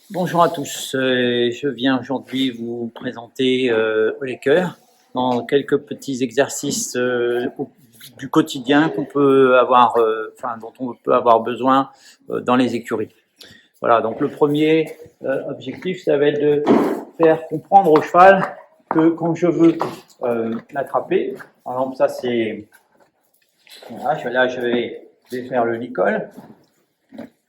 Bonjour à tous, je viens aujourd'hui vous présenter au Laker dans quelques petits exercices du quotidien qu'on peut avoir, dont on peut avoir besoin dans les écuries. Voilà, donc le premier objectif, ça va être de faire comprendre au cheval que quand je veux l'attraper, par exemple ça c'est, voilà, là je vais faire le licol.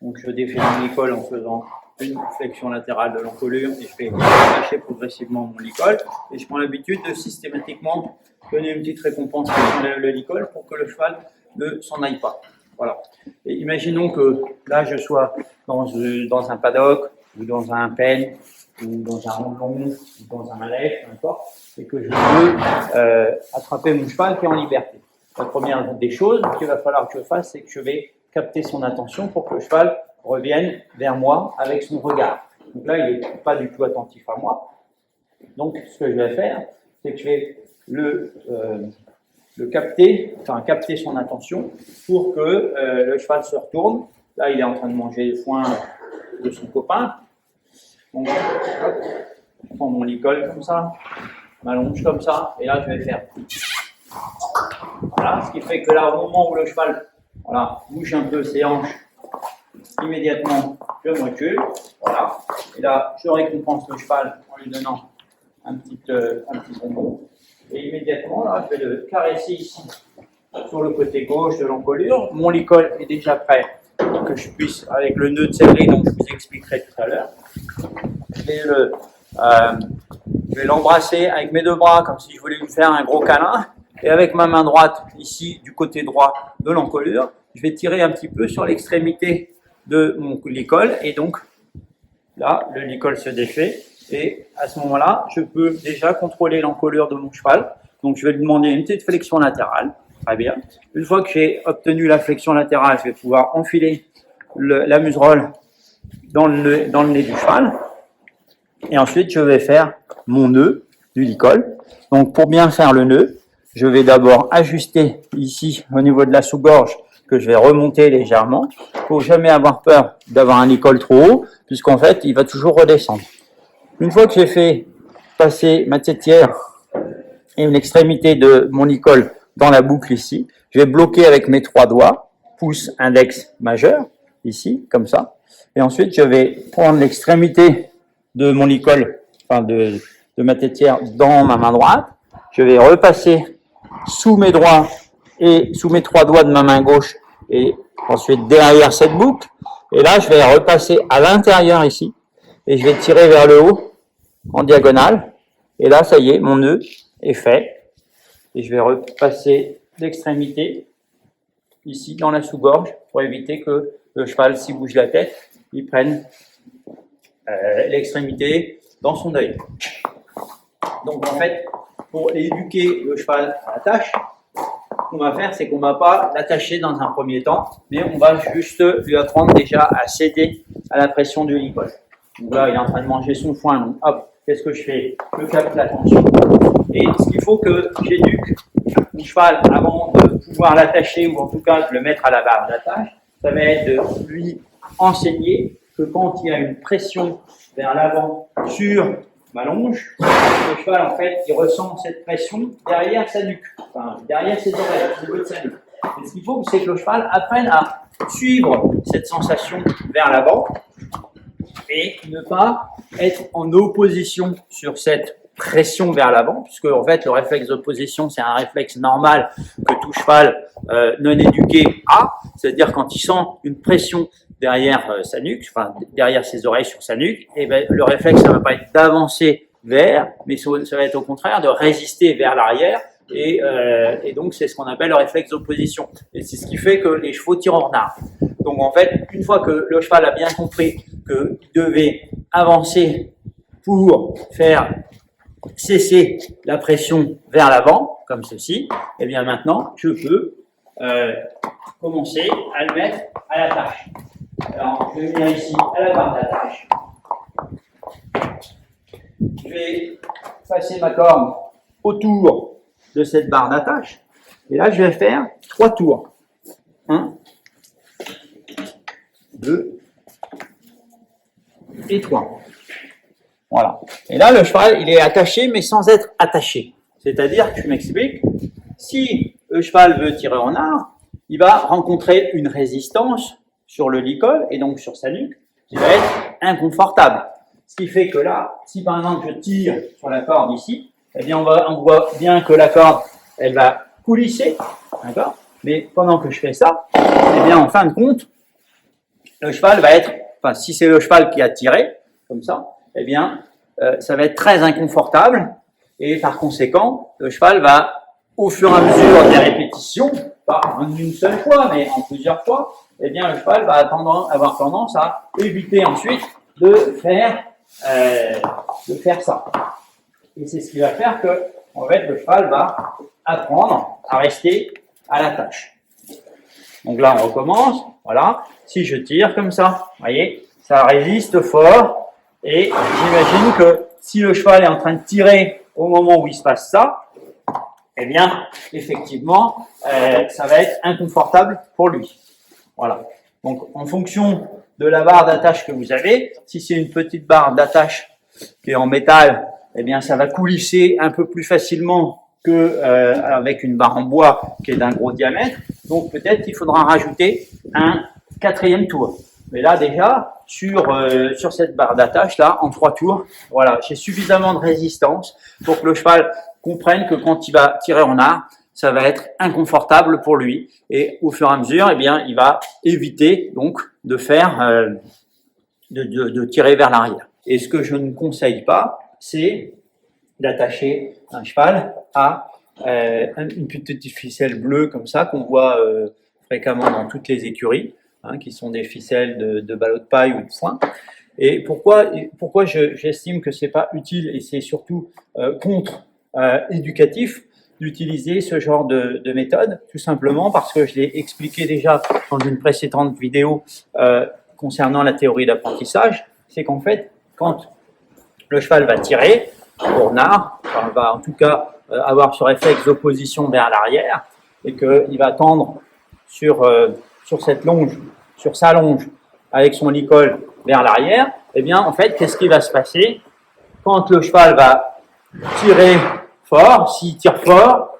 Donc je défais mon licol en faisant une flexion latérale de l'encolure et je vais lâcher progressivement mon licol. Et je prends l'habitude de systématiquement donner une petite récompense sur le licol pour que le cheval ne s'en aille pas. Voilà. Et imaginons que là je sois dans un paddock ou dans un pen ou dans un rondon ou dans un lèche, peu importe, et que je veux attraper mon cheval qui est en liberté. La première des choses qu'il va falloir que je fasse, c'est que je vais capter son attention pour que le cheval revienne vers moi avec son regard. Donc là, il n'est pas du tout attentif à moi. Donc, ce que je vais faire, c'est que je vais le capter, capter son attention pour que le cheval se retourne. Là, il est en train de manger le foin de son copain. Donc, hop, je prends mon licol comme ça, m'allonge comme ça, et là, je vais faire. Voilà, ce qui fait que là, au moment où le cheval bouge un peu ses hanches, immédiatement, je me recule. Voilà. Et là, je récompense le cheval en lui donnant un petit bonbon. Et immédiatement, là, je vais le caresser ici, sur le côté gauche de l'encolure. Mon licol est déjà prêt pour que je puisse, avec le nœud de serré, dont je vous expliquerai tout à l'heure, je vais l'embrasser avec mes deux bras, comme si je voulais lui faire un gros câlin. Et avec ma main droite, ici, du côté droit de l'encolure, je vais tirer un petit peu sur l'extrémité de mon licol. Et donc, là, le licol se défait. Et à ce moment-là, je peux déjà contrôler l'encolure de mon cheval. Donc, je vais lui demander une petite flexion latérale. Très bien. Une fois que j'ai obtenu la flexion latérale, je vais pouvoir enfiler la muserolle dans le nez du cheval. Et ensuite, je vais faire mon nœud du licol. Donc, pour bien faire le nœud, je vais d'abord ajuster ici au niveau de la sous-gorge que je vais remonter légèrement. Il ne faut jamais avoir peur d'avoir un licol trop haut puisqu'en fait, il va toujours redescendre. Une fois que j'ai fait passer ma tétière et une extrémité de mon licol dans la boucle ici, je vais bloquer avec mes trois doigts, pouce, index, majeur, ici, comme ça. Et ensuite, je vais prendre l'extrémité de mon licol, de ma tétière dans ma main droite. Je vais repasser sous mes doigts et sous mes trois doigts de ma main gauche et ensuite derrière cette boucle. Et là, je vais repasser à l'intérieur ici et je vais tirer vers le haut en diagonale. Et là, ça y est, mon nœud est fait. Et je vais repasser l'extrémité ici dans la sous-gorge pour éviter que le cheval, s'il bouge la tête, il prenne l'extrémité dans son œil. Donc en fait, pour éduquer le cheval à la tâche, ce qu'on va faire, c'est qu'on ne va pas l'attacher dans un premier temps, mais on va juste lui apprendre déjà à céder à la pression du licol. Donc là, il est en train de manger son foin, donc hop, qu'est-ce que je fais? Je capte l'attention. Et ce qu'il faut que j'éduque mon cheval avant de pouvoir l'attacher, ou en tout cas de le mettre à la barre d'attache, ça va être de lui enseigner que quand il y a une pression vers l'avant sur ma longe, le cheval, en fait, il ressent cette pression derrière sa nuque, derrière ses oreilles, au niveau de sa nuque. Et ce qu'il faut, c'est que le cheval apprenne à suivre cette sensation vers l'avant et ne pas être en opposition sur cette pression vers l'avant, puisque en fait, le réflexe d'opposition, c'est un réflexe normal que tout cheval non éduqué a, c'est-à-dire quand il sent une pression derrière sa nuque, derrière ses oreilles sur sa nuque, et ben, le réflexe, ça ne va pas être d'avancer vers, mais ça va être au contraire de résister vers l'arrière, et donc c'est ce qu'on appelle le réflexe d'opposition. Et c'est ce qui fait que les chevaux tirent en renard. Donc en fait, une fois que le cheval a bien compris qu'il devait avancer pour faire cesser la pression vers l'avant, comme ceci, et bien maintenant, je peux commencer à le mettre à la tâche. Alors, je vais venir ici à la barre d'attache. Je vais passer ma corne autour de cette barre d'attache. Et là, je vais faire 3 tours. 1, 2, et 3. Voilà. Et là, le cheval, il est attaché, mais sans être attaché. C'est-à-dire, je m'explique, si le cheval veut tirer en arc, il va rencontrer une résistance sur le licol et donc sur sa nuque, qui va être inconfortable. Ce qui fait que là, si par exemple je tire sur la corde ici, eh bien on voit bien que la corde, elle va coulisser, d'accord? Mais pendant que je fais ça, eh bien en fin de compte, le cheval va être, enfin si c'est le cheval qui a tiré, comme ça, eh bien ça va être très inconfortable et par conséquent, le cheval va, au fur et à mesure des répétitions, pas en une seule fois, mais en plusieurs fois, eh bien le cheval va avoir tendance à éviter ensuite de faire ça. Et c'est ce qui va faire que, en fait, le cheval va apprendre à rester à la tâche. Donc là, on recommence. Voilà. Si je tire comme ça, vous voyez, ça résiste fort. Et j'imagine que si le cheval est en train de tirer au moment où il se passe ça, eh bien, effectivement, ça va être inconfortable pour lui. Voilà. Donc, en fonction de la barre d'attache que vous avez, si c'est une petite barre d'attache qui est en métal, eh bien, ça va coulisser un peu plus facilement que avec une barre en bois qui est d'un gros diamètre. Donc, peut-être qu'il faudra rajouter un 4e tour. Mais là, déjà, sur cette barre d'attache, là, en 3 tours, voilà, j'ai suffisamment de résistance pour que le cheval comprenne que quand il va tirer en arc, ça va être inconfortable pour lui. Et au fur et à mesure, eh bien, il va éviter donc de faire, de tirer vers l'arrière. Et ce que je ne conseille pas, c'est d'attacher un cheval à une petite ficelle bleue comme ça qu'on voit fréquemment dans toutes les écuries, hein, qui sont des ficelles de ballot de paille ou de foin. Et pourquoi j'estime que c'est pas utile et c'est surtout contre-éducatif d'utiliser ce genre de méthode, tout simplement parce que je l'ai expliqué déjà dans une précédente vidéo concernant la théorie d'apprentissage, c'est qu'en fait, quand le cheval va tirer, pour nard, enfin, va en tout cas avoir ce réflexe d'opposition vers l'arrière, et qu'il va tendre sur cette longe, sur sa longe, avec son licol vers l'arrière, eh bien, en fait, qu'est-ce qui va se passer? Quand le cheval va tirer fort, s'il tire fort,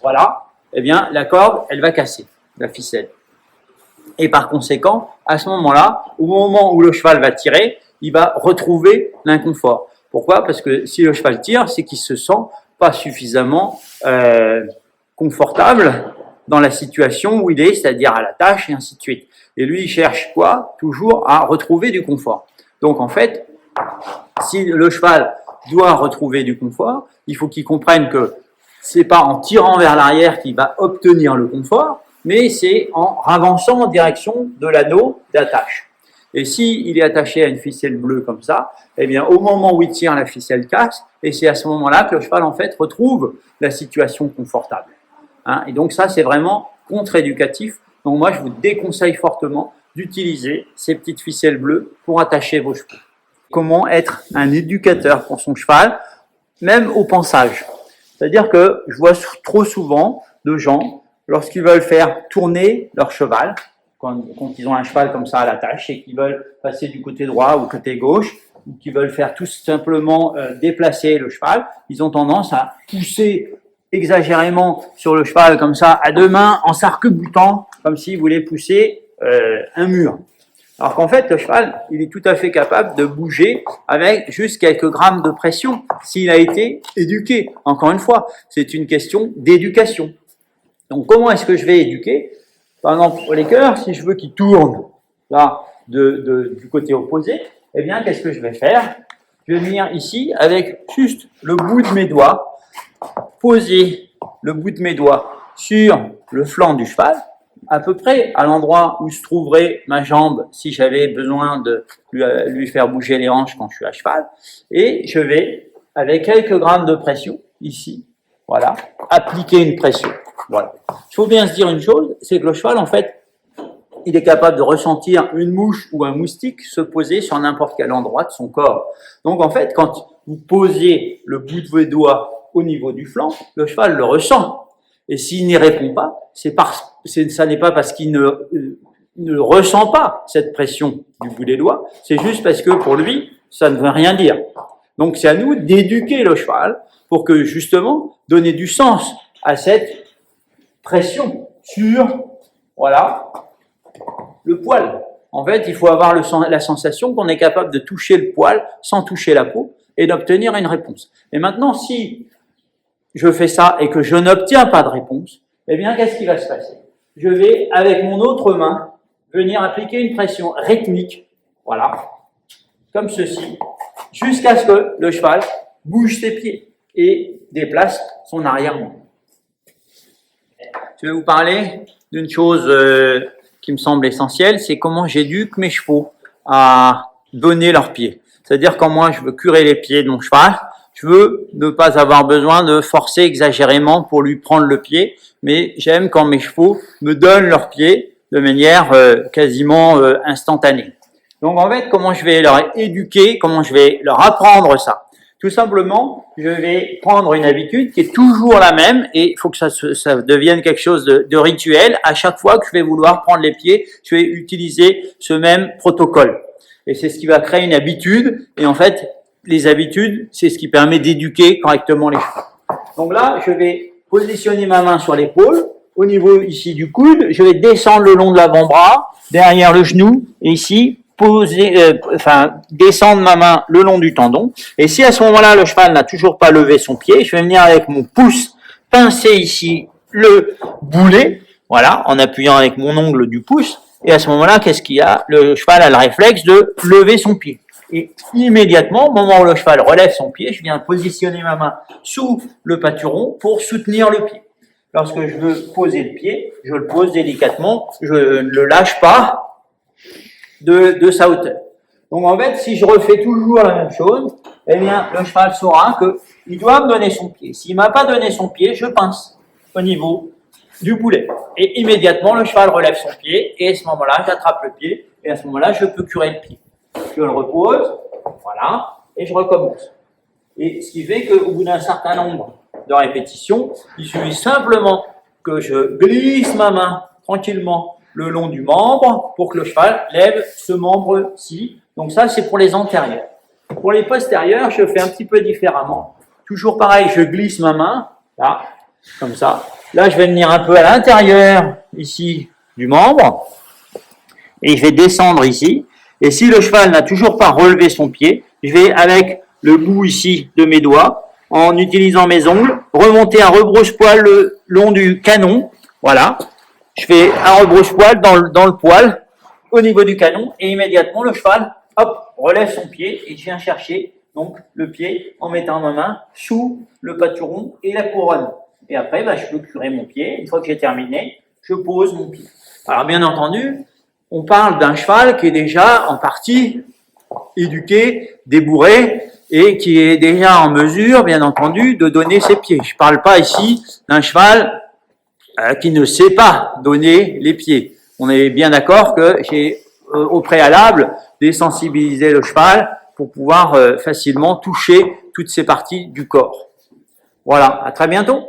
voilà, eh bien, la corde, elle va casser, la ficelle. Et par conséquent, à ce moment-là, au moment où le cheval va tirer, il va retrouver l'inconfort. Pourquoi? Parce que si le cheval tire, c'est qu'il se sent pas suffisamment confortable dans la situation où il est, c'est-à-dire à la tâche et ainsi de suite. Et lui, il cherche quoi? Toujours à retrouver du confort. Donc en fait, si le cheval doit retrouver du confort, il faut qu'il comprenne que c'est pas en tirant vers l'arrière qu'il va obtenir le confort, mais c'est en avançant en direction de l'anneau d'attache. Et s'il est attaché à une ficelle bleue comme ça, eh bien, au moment où il tire, la ficelle casse, et c'est à ce moment-là que le cheval, en fait, retrouve la situation confortable. Hein, et donc ça, c'est vraiment contre-éducatif. Donc moi, je vous déconseille fortement d'utiliser ces petites ficelles bleues pour attacher vos chevaux. Comment être un éducateur pour son cheval, même au pansage. C'est-à-dire que je vois trop souvent de gens, lorsqu'ils veulent faire tourner leur cheval, quand ils ont un cheval comme ça à l'attache et qu'ils veulent passer du côté droit ou côté gauche, ou qu'ils veulent faire tout simplement déplacer le cheval, ils ont tendance à pousser exagérément sur le cheval comme ça, à deux mains, en s'arc-boutant, comme s'ils voulaient pousser un mur. Alors qu'en fait, le cheval, il est tout à fait capable de bouger avec juste quelques grammes de pression s'il a été éduqué. Encore une fois, c'est une question d'éducation. Donc comment est-ce que je vais éduquer? Par exemple, pour les cœurs, si je veux qu'ils tournent là, du côté opposé, eh bien, qu'est-ce que je vais faire? Je vais venir ici avec juste le bout de mes doigts, poser le bout de mes doigts sur le flanc du cheval, à peu près à l'endroit où se trouverait ma jambe si j'avais besoin de lui faire bouger les hanches quand je suis à cheval. Et je vais, avec quelques grammes de pression, ici, voilà, appliquer une pression. Voilà. Il faut bien se dire une chose, c'est que le cheval, en fait, il est capable de ressentir une mouche ou un moustique se poser sur n'importe quel endroit de son corps. Donc, en fait, quand vous posez le bout de vos doigts au niveau du flanc, le cheval le ressent. Et s'il n'y répond pas, ça n'est pas parce qu'il ne ressent pas cette pression du bout des doigts, c'est juste parce que pour lui, ça ne veut rien dire. Donc c'est à nous d'éduquer le cheval pour que justement donner du sens à cette pression sur, voilà, le poil. En fait, il faut avoir la sensation qu'on est capable de toucher le poil sans toucher la peau et d'obtenir une réponse. Et maintenant, si je fais ça et que je n'obtiens pas de réponse, eh bien, qu'est-ce qui va se passer? Je vais, avec mon autre main, venir appliquer une pression rythmique, voilà, comme ceci, jusqu'à ce que le cheval bouge ses pieds et déplace son arrière-membre. Je vais vous parler d'une chose qui me semble essentielle, c'est comment j'éduque mes chevaux à donner leurs pieds. C'est-à-dire quand moi je veux curer les pieds de mon cheval, je veux ne pas avoir besoin de forcer exagérément pour lui prendre le pied, mais j'aime quand mes chevaux me donnent leurs pieds de manière quasiment instantanée. Donc en fait, comment je vais leur éduquer, comment je vais leur apprendre ça? Tout simplement, je vais prendre une habitude qui est toujours la même et il faut que ça devienne quelque chose de rituel. À chaque fois que je vais vouloir prendre les pieds, je vais utiliser ce même protocole. Et c'est ce qui va créer une habitude. Et en fait, les habitudes, c'est ce qui permet d'éduquer correctement les chevaux. Donc là, je vais positionner ma main sur l'épaule, au niveau ici du coude. Je vais descendre le long de l'avant-bras, derrière le genou, et ici, descendre ma main le long du tendon. Et si à ce moment-là, le cheval n'a toujours pas levé son pied, je vais venir avec mon pouce pincer ici le boulet, voilà, en appuyant avec mon ongle du pouce. Et à ce moment-là, qu'est-ce qu'il y a? Le cheval a le réflexe de lever son pied. Et immédiatement, au moment où le cheval relève son pied, je viens positionner ma main sous le pâturon pour soutenir le pied. Lorsque je veux poser le pied, je le pose délicatement, je ne le lâche pas de sa hauteur. Donc en fait, si je refais toujours la même chose, eh bien, le cheval saura qu'il doit me donner son pied. S'il m'a pas donné son pied, je pince au niveau du boulet. Et immédiatement, le cheval relève son pied, et à ce moment-là, j'attrape le pied, et à ce moment-là, je peux curer le pied. Je le repose, voilà, et je recommence. Et ce qui fait qu'au bout d'un certain nombre de répétitions, il suffit simplement que je glisse ma main tranquillement le long du membre pour que le cheval lève ce membre-ci. Donc ça, c'est pour les antérieurs. Pour les postérieurs, je fais un petit peu différemment. Toujours pareil, je glisse ma main, là, comme ça. Là, je vais venir un peu à l'intérieur, ici, du membre, et je vais descendre ici. Et si le cheval n'a toujours pas relevé son pied, je vais, avec le bout ici de mes doigts, en utilisant mes ongles, remonter un rebrousse-poil le long du canon, voilà. Je fais un rebrousse-poil dans le poil, au niveau du canon, et immédiatement, le cheval, hop, relève son pied, et je viens chercher, donc, le pied, en mettant ma main sous le pâturon et la couronne. Et après, je peux curer mon pied. Une fois que j'ai terminé, je pose mon pied. Alors, bien entendu, on parle d'un cheval qui est déjà en partie éduqué, débourré, et qui est déjà en mesure, bien entendu, de donner ses pieds. Je ne parle pas ici d'un cheval qui ne sait pas donner les pieds. On est bien d'accord que j'ai au préalable désensibilisé le cheval pour pouvoir facilement toucher toutes ces parties du corps. Voilà, à très bientôt.